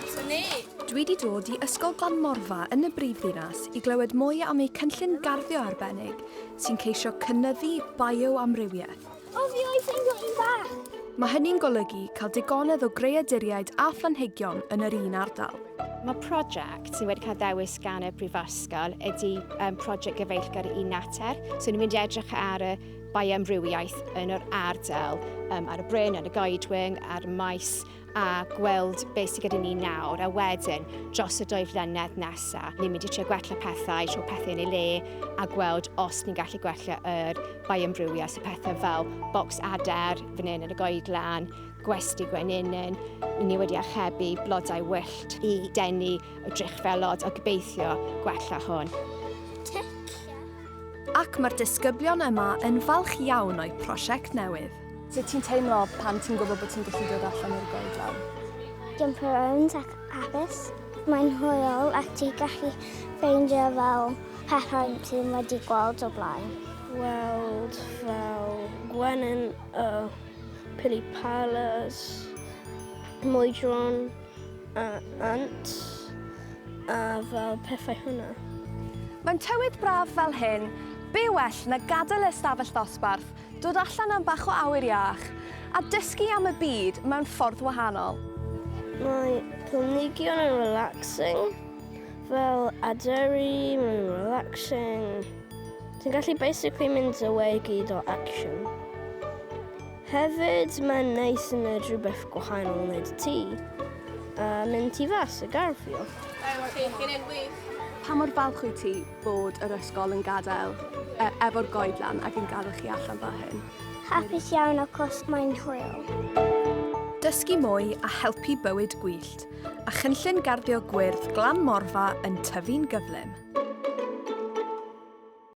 Dwi wedi dod i Ysgol Glanmorfa yn y brifddinas i glywed mwy am ei cynllun garddio arbennig sy'n ceisio cynyddu bioamrywiaeth. O, fi o'i ffeindio un bach! Mae hynny'n golygu cael digonedd o greaduriaid a phanhigion yn yr un ardal. Mae prosiect sydd wedi cael ddewis gan y Brifysgol ydy prosiect gyfeillgar i natur. So ni'n mynd i edrych ar y bioamrywiaeth yn yr ardal, ar y bryn, ar y goedwig, ar y maes, a gweld beth sydd gyda ni nawr, a wedyn dros y 2 flynedd nesaf. Ni'n mynd i trio gwella pethau, tro pethau yn ei le, a gweld os ni'n gallu gwella yr bioamrywiaeth, so pethau fel bocs adar fan hyn yn y goedlan, gwesty gwenynyn. Ni wedi archebu blodau wyllt i denu y drichfelod a gobeithio gwella hwn. Ac mae'r disgyblion yma yn falch iawn o'i prosiect newydd. Sut ti'n teimlo pan ti'n gwybod bod ti'n gallu dod allan i'r goedlan? Jump around ac hapus. Mae'n hwyl ac ti'n gallu ffeindio fel pethau ti'n wedi gweld o blaen. Gweld fel gwenyn y pilipalas, mwydron a ant a fel pethau hwnna. Mae'n tywydd braf fel hyn, be well na gadael y stafell ddosbarth, dod allan am bach o awyr iach a dysgu am y byd mewn ffordd wahanol. Mae planhigion yn relaxing, fel aderi, mae'n relaxing. Ti'n gallu basically mynd away gyd o action. Hefyd, mae'n neis yn neud rhywbeth gwahanol yn neud ti, a mynd ti fas y garddio. Pa mor falch wyt ti bod yr ysgol yn gadael efo'r goedlan ac yn gadael chi allan fel hyn? Hapus iawn achos mae'n hwyl. Dysgu mwy a helpu bywyd gwyllt, a chynllun garddio gwyrdd Glanmorfa yn tyfu'n gyflym.